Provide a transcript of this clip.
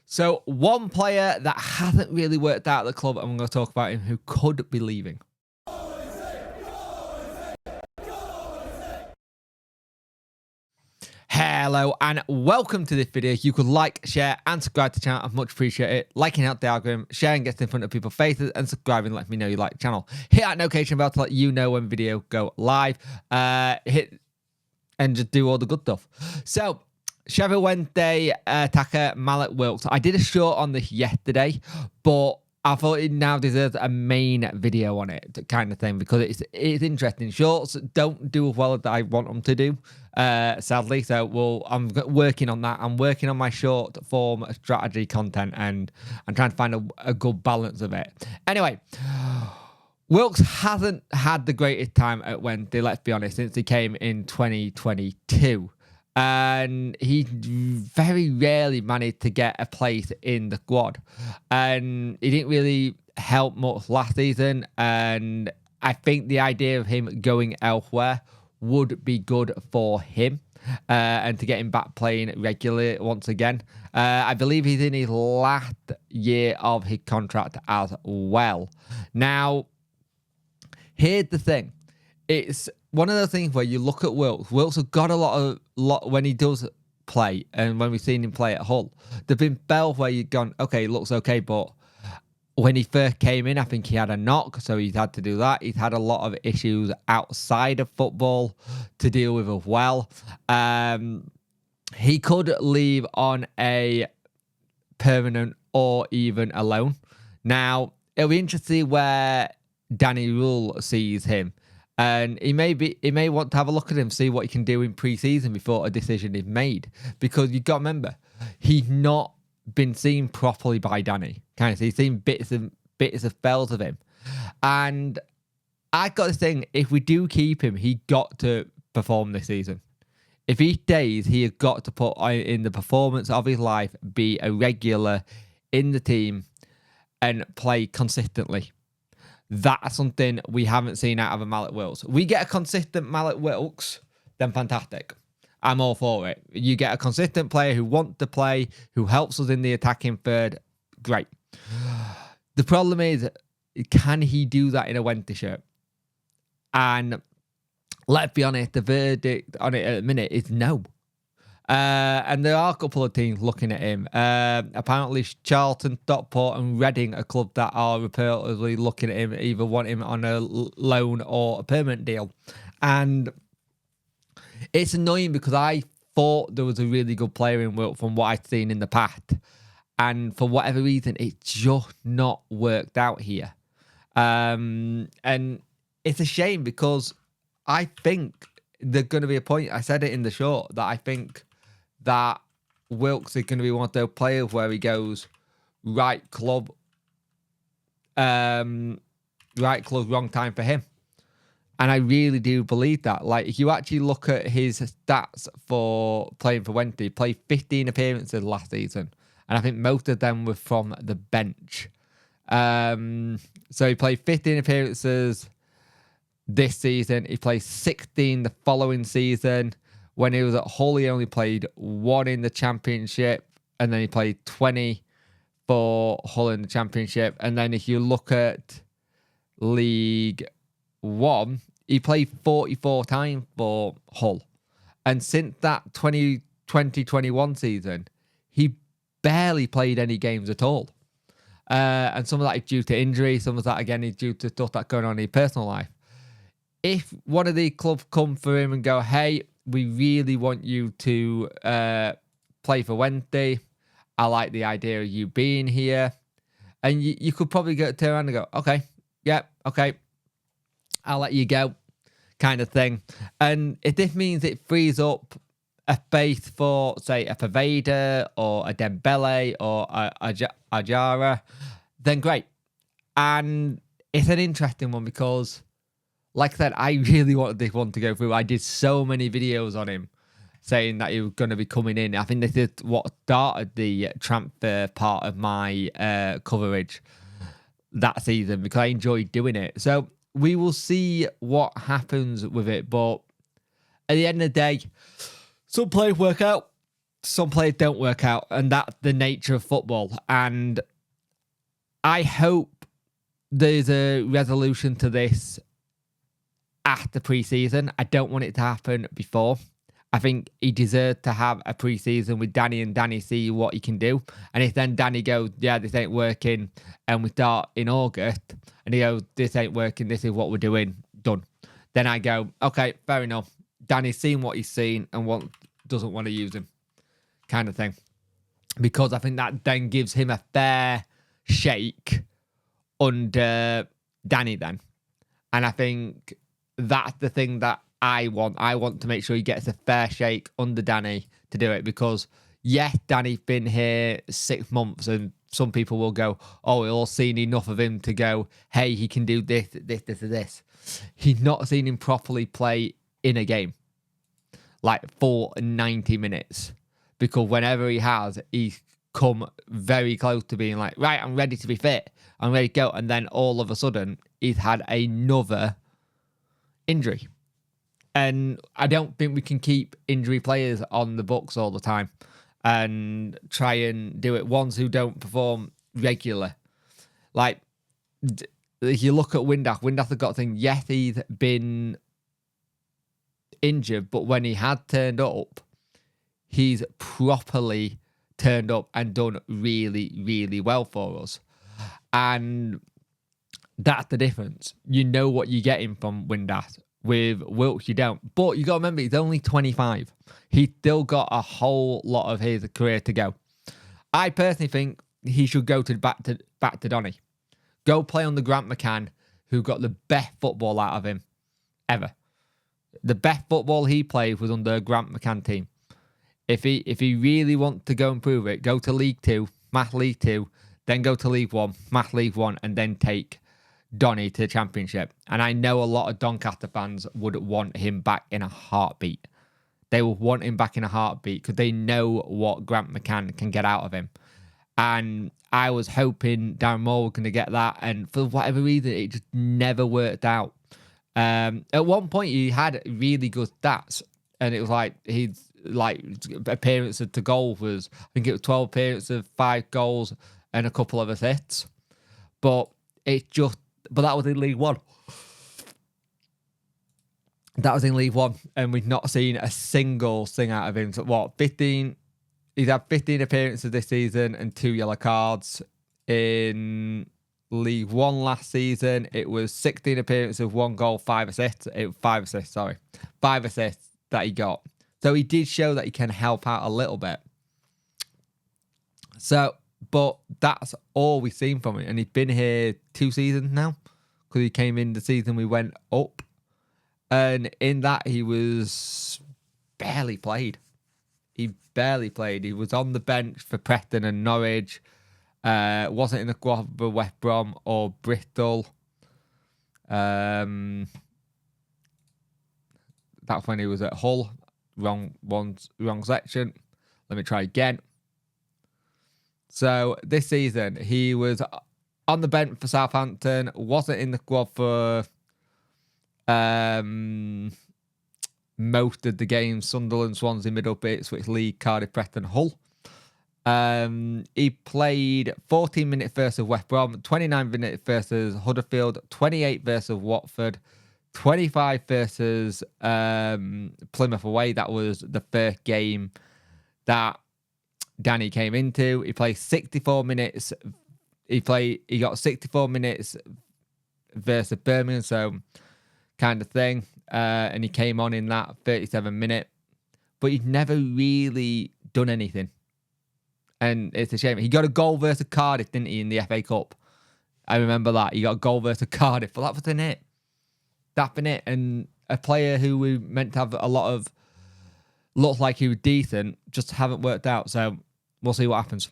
So one player that hasn't really worked out at the club, and I'm going to talk about him, who could be leaving. Hello and welcome to this video. You could like, share and subscribe to the channel. I'd much appreciate it. Liking out the algorithm, sharing gets in front of people's faces, and subscribing lets me know you like the channel. Hit that notification bell to let you know when video go live. Hit and just do all the good stuff. So Sheffield Wednesday attacker Mallik Wilks. I did a short on this yesterday, but I thought it now deserves a main video on it, kind of thing, because it's interesting. Shorts don't do as well as I want them to do, sadly. So I'm working on that. I'm working on my short form strategy content, and I'm trying to find a good balance of it. Anyway, Wilks hasn't had the greatest time at Wednesday, let's be honest, since he came in 2022. And he very rarely managed to get a place in the squad. And he didn't really help much last season. And I think the idea of him going elsewhere would be good for him. And to get him back playing regularly once again. I believe he's in his last year of his contract as well. Now, here's the thing. It's one of those things where you look at Wilks. Wilks have got a lot when he does play, and when we've seen him play at Hull. There've been spells where you've gone, okay, it looks okay, but when he first came in, I think he had a knock, so he's had to do that. He's had a lot of issues outside of football to deal with as well. He could leave on a permanent or even a loan. Now, it'll be interesting where Danny Rule sees him. And he may want to have a look at him, see what he can do in pre-season before a decision is made. Because you've got to remember, he's not been seen properly by Danny. Kind of, so he's seen bits of spells of him. And I got this thing, if we do keep him, he got to perform this season. If he stays, he has got to put in the performance of his life, be a regular in the team and play consistently. That's something we haven't seen out of a Mallik Wilks. We get a consistent Mallik Wilks, then fantastic. I'm all for it. You get a consistent player who wants to play, who helps us in the attacking third. Great. The problem is, can he do that in a Wednesday shirt? And let's be honest, the verdict on it at the minute is no. And there are a couple of teams looking at him. Apparently, Charlton, Stockport, and Reading, a club that are reportedly looking at him, either want him on a loan or a permanent deal. And it's annoying because I thought there was a really good player in Wilks from what I'd seen in the past. And for whatever reason, it's just not worked out here. And it's a shame because I think there's going to be a point, I said it in the short, that I think that Wilks is going to be one of those players where he goes right club, wrong time for him. And I really do believe that. Like, if you actually look at his stats for playing for Wednesday, he played 15 appearances last season. And I think most of them were from the bench. So he played 15 appearances this season. He played 16 the following season. When he was at Hull, he only played 1 in the Championship. And then he played 20 for Hull in the Championship. And then if you look at League One, he played 44 times for Hull. And since that 2020-21 season, he barely played any games at all. And some of that is due to injury. Some of that, again, is due to stuff that's going on in his personal life. If one of the clubs come for him and go, hey, we really want you to play for Wednesday. I like the idea of you being here. And you could probably turn around and go, okay, yeah, okay, I'll let you go, kind of thing. And if this means it frees up a space for, say, a Paveda or a Dembele or a Ajara, then great. And it's an interesting one because, like I said, I really wanted this one to go through. I did so many videos on him saying that he was going to be coming in. I think this is what started the transfer part of my coverage that season because I enjoyed doing it. So we will see what happens with it. But at the end of the day, some players work out, some players don't work out, and that's the nature of football. And I hope there's a resolution to this after pre-season. I don't want it to happen before. I think he deserved to have a pre-season with Danny and Danny see what he can do. And if then Danny goes, yeah, this ain't working, and we start in August, and he goes, this ain't working, this is what we're doing, done. Then I go, okay, fair enough. Danny's seen what he's seen and doesn't want to use him, kind of thing. Because I think that then gives him a fair shake under Danny then. And I think that's the thing that I want. I want to make sure he gets a fair shake under Danny to do it, because yes, Danny's been here 6 months, and some people will go, oh, we've all seen enough of him to go, hey, he can do this, this, this, and this. He's not seen him properly play in a game, like for 90 minutes, because whenever he has, he's come very close to being like, right, I'm ready to be fit, I'm ready to go, and then all of a sudden, he's had another injury. And I don't think we can keep injury players on the books all the time and try and do it. Ones who don't perform regularly. Like, if you look at Windass has got a thing. Yes, he's been injured, but when he had turned up, he's properly turned up and done really, really well for us. And that's the difference. You know what you're getting from Windass. With Wilks, you don't. But you got to remember, he's only 25. He's still got a whole lot of his career to go. I personally think he should go back to Donny. Go play on the Grant McCann, who got the best football out of him ever. The best football he played was under the Grant McCann team. If he really wants to go and prove it, go to League 2, smash League 2, then go to League 1, smash League 1, and then take Donny to the Championship. And I know a lot of Doncaster fans would want him back in a heartbeat. They will want him back in a heartbeat because they know what Grant McCann can get out of him. And I was hoping Darren Moore was going to get that, and for whatever reason, it just never worked out. At one point, he had really good stats, and it was like he's like appearances to goal was, I think it was 12 appearances, 5 goals, and a couple of assists. But that was in League 1. That was in League 1, and we've not seen a single thing out of him. So 15? He's had 15 appearances this season and 2 yellow cards. In League 1 last season, it was 16 appearances, 1 goal, 5 assists. 5 assists that he got. So he did show that he can help out a little bit. But that's all we've seen from him. And he's been here 2 seasons now, because he came in the season we went up. And in that, he was barely played. He barely played. He was on the bench for Preston and Norwich. Wasn't in the squad for West Brom or Bristol. That's when he was at Hull. Wrong section. Let me try again. So this season, he was on the bench for Southampton. Wasn't in the squad for most of the games. Sunderland, Swansea, Middlesbrough, Ipswich, League, Cardiff, Preston, Hull. He played 14 minutes versus West Brom, 29 minutes versus Huddersfield, 28 versus Watford, 25 versus Plymouth away. That was the first game that Danny came into. He played 64 minutes. He got 64 minutes versus Birmingham, so kind of thing. And he came on in that 37-minute. But he'd never really done anything. And it's a shame. He got a goal versus Cardiff, didn't he, in the FA Cup? I remember that. He got a goal versus Cardiff, but that wasn't it. That's been it. And a player who we meant to have a lot of, looked like he was decent, just haven't worked out. So we'll see what happens.